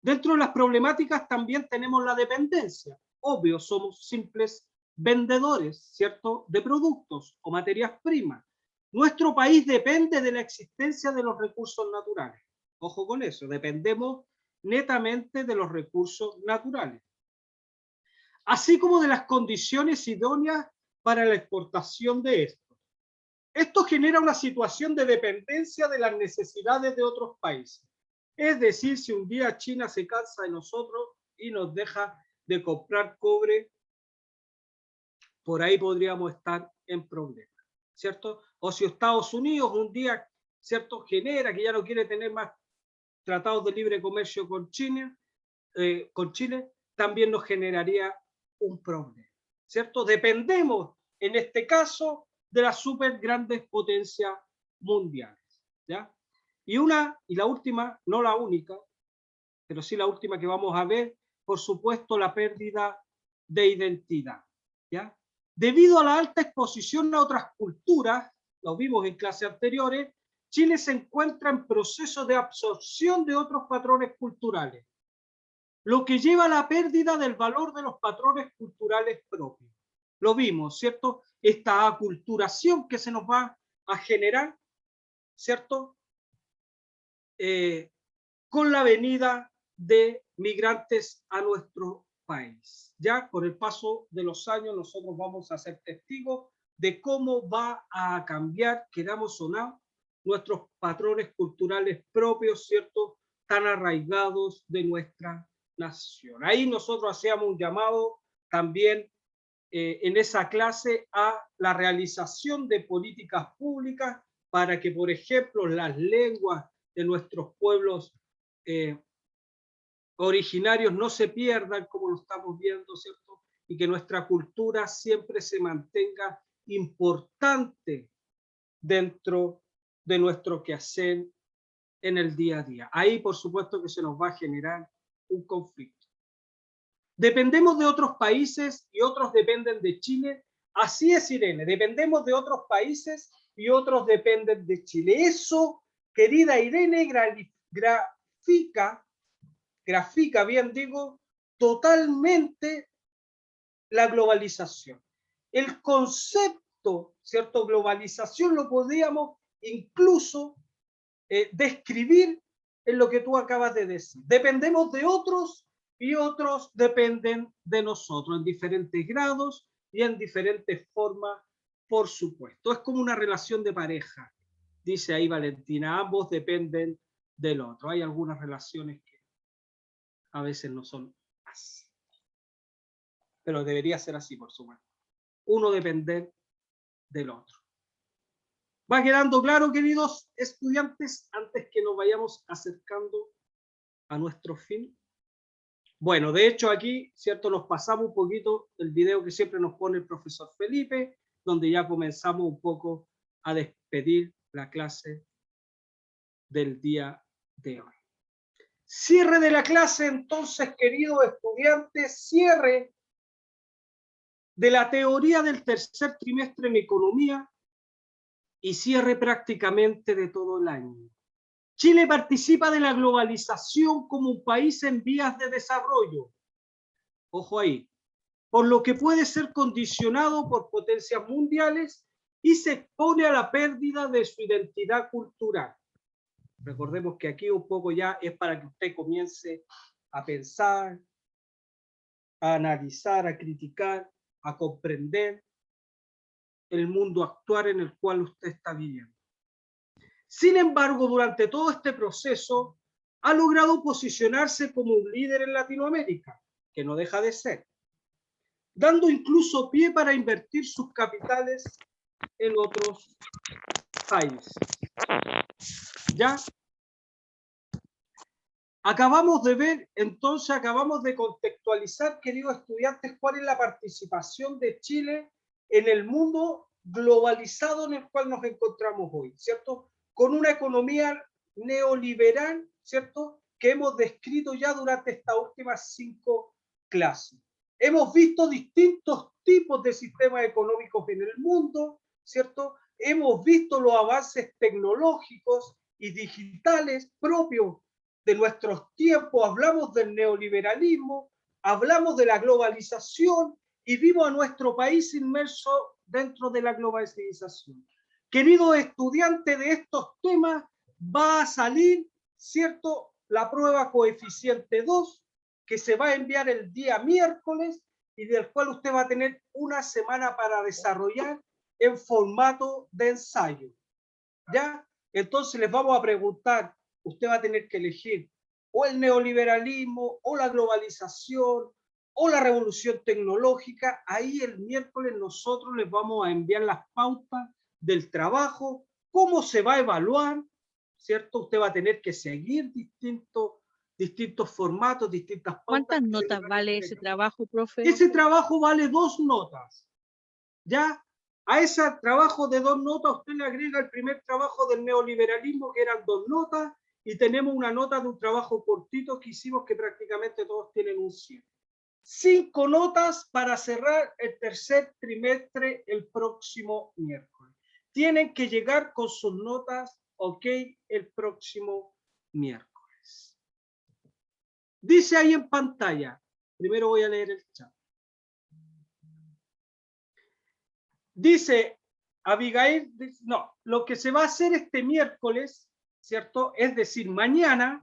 Dentro de las problemáticas también tenemos la dependencia. Obvio, somos simples vendedores, ¿cierto?, de productos o materias primas. Nuestro país depende de la existencia de los recursos naturales. Ojo con eso, dependemos netamente de los recursos naturales, así como de las condiciones idóneas para la exportación de estos. Esto genera una situación de dependencia de las necesidades de otros países. Es decir, si un día China se cansa de nosotros y nos deja de comprar cobre, por ahí podríamos estar en problemas, ¿cierto? O si Estados Unidos un día, ¿cierto?, genera que ya no quiere tener más tratados de libre comercio con Chile, también nos generaría un problema, ¿cierto? Dependemos, en este caso, de las súper grandes potencias mundiales, ¿ya? Y la última, no la única, pero sí la última que vamos a ver, por supuesto, la pérdida de identidad, ¿ya? Debido a la alta exposición a otras culturas, lo vimos en clases anteriores, Chile se encuentra en proceso de absorción de otros patrones culturales, lo que lleva a la pérdida del valor de los patrones culturales propios. Lo vimos, ¿cierto? Esta aculturación que se nos va a generar, ¿cierto? Con la venida de migrantes a nuestro país. Ya con el paso de los años nosotros vamos a ser testigos de cómo va a cambiar, queramos o no, nuestros patrones culturales propios, ¿cierto?, tan arraigados de nuestra nación. Ahí nosotros hacíamos un llamado también en esa clase a la realización de políticas públicas para que, por ejemplo, las lenguas de nuestros pueblos originarios no se pierdan, como lo estamos viendo, ¿cierto? Y que nuestra cultura siempre se mantenga importante dentro de nuestro quehacer en el día a día. Ahí, por supuesto, que se nos va a generar un conflicto. Dependemos de otros países y otros dependen de Chile. Así es, Irene, dependemos de otros países y otros dependen de Chile. Eso, querida Irene, grafica, bien digo, totalmente la globalización. El concepto, ¿cierto?, globalización lo podríamos incluso describir en lo que tú acabas de decir. Dependemos de otros y otros dependen de nosotros en diferentes grados y en diferentes formas, por supuesto. Es como una relación de pareja, dice ahí Valentina, ambos dependen del otro. Hay algunas relaciones que a veces no son así, pero debería ser así, por supuesto. Uno depender del otro. ¿Va quedando claro, queridos estudiantes, antes que nos vayamos acercando a nuestro fin? Bueno, de hecho aquí, ¿cierto?, nos pasamos un poquito el video que siempre nos pone el profesor Felipe, donde ya comenzamos un poco a despedir la clase del día de hoy. Cierre de la clase, entonces, queridos estudiantes, cierre de la teoría del tercer trimestre en economía y cierre prácticamente de todo el año. Chile participa de la globalización como un país en vías de desarrollo. Ojo ahí. Por lo que puede ser condicionado por potencias mundiales y se expone a la pérdida de su identidad cultural. Recordemos que aquí un poco ya es para que usted comience a pensar, a analizar, a criticar, a comprender el mundo actual en el cual usted está viviendo. Sin embargo, durante todo este proceso, ha logrado posicionarse como un líder en Latinoamérica, que no deja de ser, dando incluso pie para invertir sus capitales en otros países. ¿Ya? Acabamos de ver, entonces, acabamos de contextualizar, queridos estudiantes, cuál es la participación de Chile en el mundo globalizado en el cual nos encontramos hoy, ¿cierto? Con una economía neoliberal, ¿cierto?, que hemos descrito ya durante estas últimas 5 clases. Hemos visto distintos tipos de sistemas económicos en el mundo, ¿cierto? Hemos visto los avances tecnológicos y digitales propios de nuestros tiempos, hablamos del neoliberalismo, hablamos de la globalización y vimos a nuestro país inmerso dentro de la globalización. Queridos estudiantes, de estos temas va a salir, ¿cierto?, la prueba coeficiente 2, que se va a enviar el día miércoles y del cual usted va a tener una semana para desarrollar en formato de ensayo. ¿Ya? Entonces les vamos a preguntar, usted va a tener que elegir o el neoliberalismo, o la globalización, o la revolución tecnológica. Ahí el miércoles nosotros les vamos a enviar las pautas del trabajo, cómo se va a evaluar, ¿cierto? Usted va a tener que seguir distintos formatos, distintas pautas. ¿Cuántas notas vale ese trabajo, profe? Ese trabajo vale 2 notas. ¿Ya? A ese trabajo de 2 notas usted le agrega el primer trabajo del neoliberalismo, que eran 2 notas, y tenemos una nota de un trabajo cortito que hicimos que prácticamente todos tienen un 7. 5 notas para cerrar el tercer trimestre el próximo miércoles. Tienen que llegar con sus notas, ok, el próximo miércoles. Dice ahí en pantalla, primero voy a leer el chat. Dice Abigail, no, lo que se va a hacer este miércoles, ¿cierto? Es decir, mañana,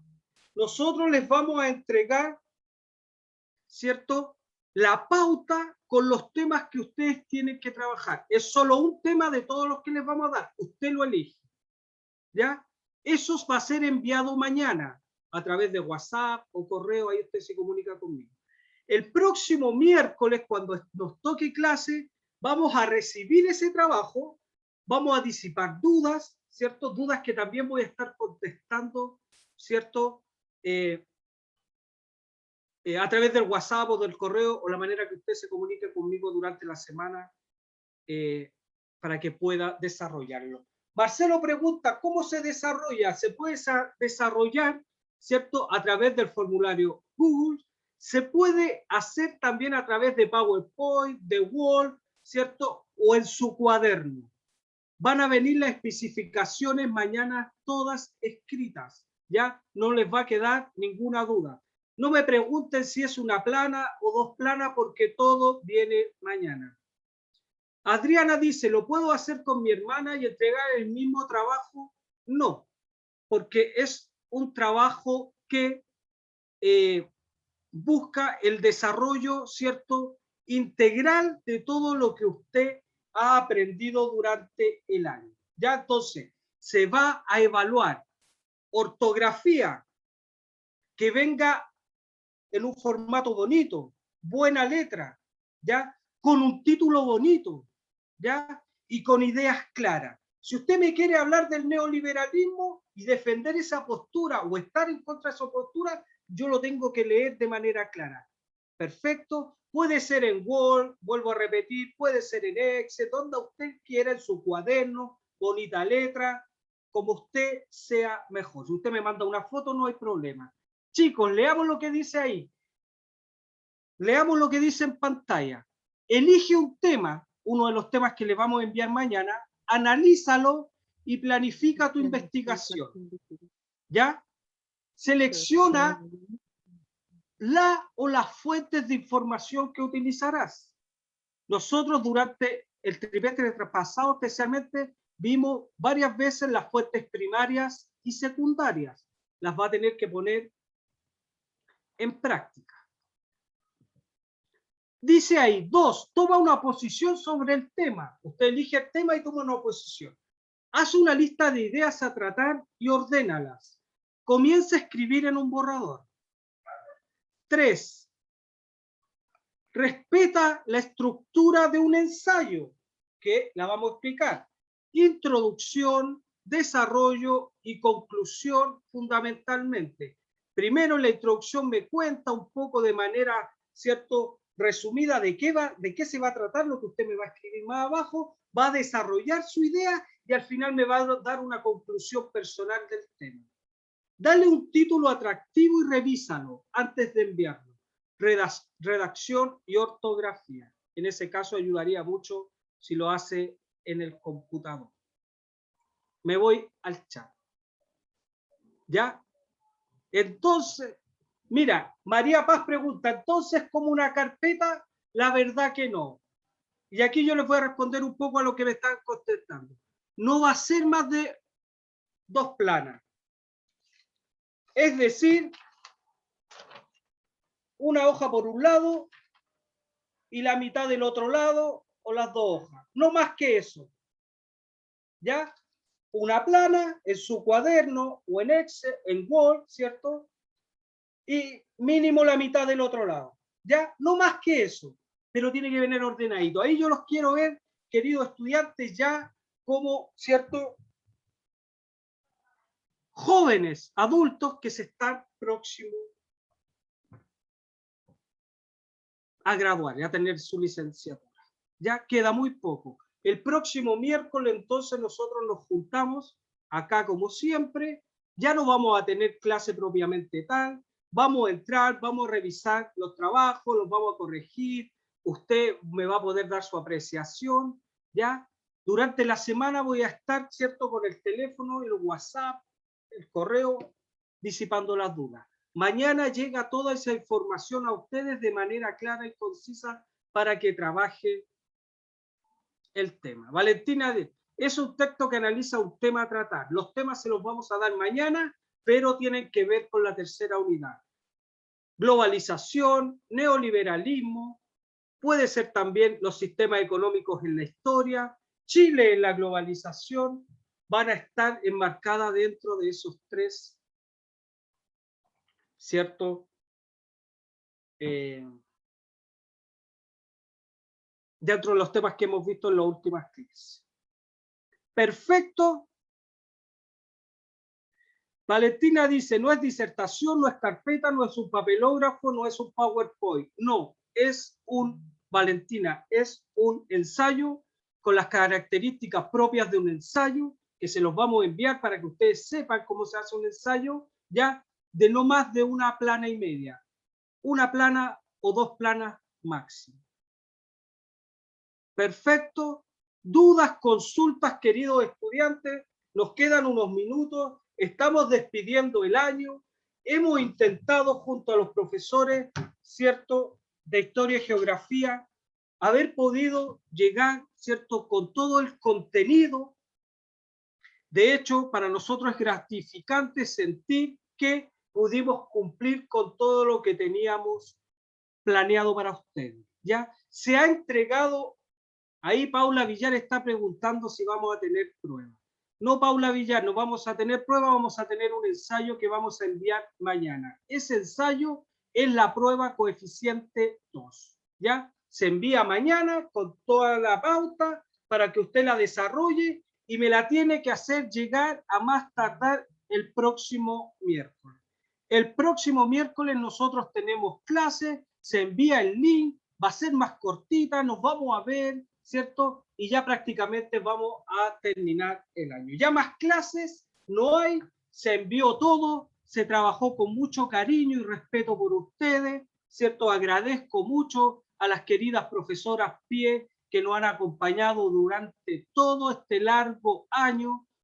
nosotros les vamos a entregar, ¿cierto?, la pauta con los temas que ustedes tienen que trabajar. Es solo un tema de todos los que les vamos a dar. Usted lo elige. ¿Ya? Eso va a ser enviado mañana a través de WhatsApp o correo. Ahí usted se comunica conmigo. El próximo miércoles, cuando nos toque clase, vamos a recibir ese trabajo, vamos a disipar dudas, ¿cierto? Dudas que también voy a estar contestando, ¿cierto? A través del WhatsApp o del correo, o la manera que usted se comunique conmigo durante la semana para que pueda desarrollarlo. Marcelo pregunta, ¿cómo se desarrolla? Se puede desarrollar, ¿cierto?, a través del formulario Google. Se puede hacer también a través de PowerPoint, de Word, ¿cierto?, o en su cuaderno. Van a venir las especificaciones mañana todas escritas, ¿ya? No les va a quedar ninguna duda. No me pregunten si es una plana o 2 planas, porque todo viene mañana. Adriana dice, ¿lo puedo hacer con mi hermana y entregar el mismo trabajo? No, porque es un trabajo que busca el desarrollo, ¿cierto?, integral de todo lo que usted ha aprendido durante el año. Ya, entonces, se va a evaluar ortografía, que venga en un formato bonito, buena letra, ¿ya? Con un título bonito, ¿ya? Y con ideas claras. Si usted me quiere hablar del neoliberalismo y defender esa postura o estar en contra de esa postura, yo lo tengo que leer de manera clara. Perfecto. Puede ser en Word, vuelvo a repetir, puede ser en Excel, donde usted quiera, en su cuaderno, bonita letra, como usted sea mejor. Si usted me manda una foto, no hay problema. Chicos, leamos lo que dice ahí. Leamos lo que dice en pantalla. Elige un tema, uno de los temas que le vamos a enviar mañana, analízalo y planifica tu investigación. ¿Ya? Selecciona la o las fuentes de información que utilizarás. Nosotros durante el trimestre pasado especialmente vimos varias veces las fuentes primarias y secundarias. Las va a tener que poner en práctica. Dice ahí, 2, toma una posición sobre el tema. Usted elige el tema y toma una posición. Haz una lista de ideas a tratar y ordénalas. Comienza a escribir en un borrador. 3, respeta la estructura de un ensayo, que la vamos a explicar. Introducción, desarrollo y conclusión fundamentalmente. Primero, la introducción me cuenta un poco de manera, ¿cierto?, resumida de qué se va a tratar, lo que usted me va a escribir más abajo, va a desarrollar su idea y al final me va a dar una conclusión personal del tema. Dale un título atractivo y revísalo antes de enviarlo. Redacción y ortografía. En ese caso ayudaría mucho si lo hace en el computador. Me voy al chat. ¿Ya? Entonces, mira, María Paz pregunta, entonces, ¿como una carpeta? La verdad que no. Y aquí yo les voy a responder un poco a lo que me están contestando. no va a ser más de 2 planas. Es decir, una hoja por un lado y la mitad del otro lado, o las 2 hojas. No más que eso. ¿Ya? Una plana en su cuaderno o en Excel, en Word, ¿cierto? Y mínimo la mitad del otro lado. ¿Ya? No más que eso, pero tiene que venir ordenadito. Ahí yo los quiero ver, queridos estudiantes, ya como, ¿cierto? Jóvenes, adultos que se están próximos a graduar y a tener su licenciatura. Ya queda muy poco. El próximo miércoles entonces nosotros nos juntamos acá como siempre. Ya no vamos a tener clase propiamente tal. Vamos a entrar, vamos a revisar los trabajos, los vamos a corregir. Usted me va a poder dar su apreciación. ¿Ya? Durante la semana voy a estar, ¿cierto?, con el teléfono, el WhatsApp, el correo, disipando las dudas. Mañana llega toda esa información a ustedes de manera clara y concisa para que trabaje el tema. Valentina, es un texto que analiza un tema a tratar. Los temas se los vamos a dar mañana, pero tienen que ver con la tercera unidad. Globalización, neoliberalismo, puede ser también los sistemas económicos en la historia, Chile en la globalización, van a estar enmarcadas dentro de esos 3, ¿cierto? Dentro de los temas que hemos visto en las últimas clases. Perfecto. Valentina dice, no es disertación, no es carpeta, no es un papelógrafo, no es un PowerPoint. No, es Valentina, es un ensayo con las características propias de un ensayo, que se los vamos a enviar para que ustedes sepan cómo se hace un ensayo, ya de no más de 1 plana y media. 1 plana o 2 planas máximo. Perfecto. Dudas, consultas, queridos estudiantes. Nos quedan unos minutos. Estamos despidiendo el año. Hemos intentado junto a los profesores, ¿cierto?, de Historia y Geografía, haber podido llegar, ¿cierto?, con todo el contenido. De hecho, para nosotros es gratificante sentir que pudimos cumplir con todo lo que teníamos planeado para ustedes. ¿Ya? Se ha entregado. Ahí Paula Villar está preguntando si vamos a tener pruebas. No, Paula Villar, no vamos a tener pruebas, vamos a tener un ensayo que vamos a enviar mañana. Ese ensayo es la prueba coeficiente 2. ¿Ya? Se envía mañana con toda la pauta para que usted la desarrolle y me la tiene que hacer llegar a más tardar el próximo miércoles. El próximo miércoles nosotros tenemos clases, se envía el link, va a ser más cortita, nos vamos a ver, ¿cierto? Y ya prácticamente vamos a terminar el año. Ya más clases no hay, se envió todo, se trabajó con mucho cariño y respeto por ustedes, ¿cierto? Agradezco mucho a las queridas profesoras Pie que nos han acompañado durante todo este largo año,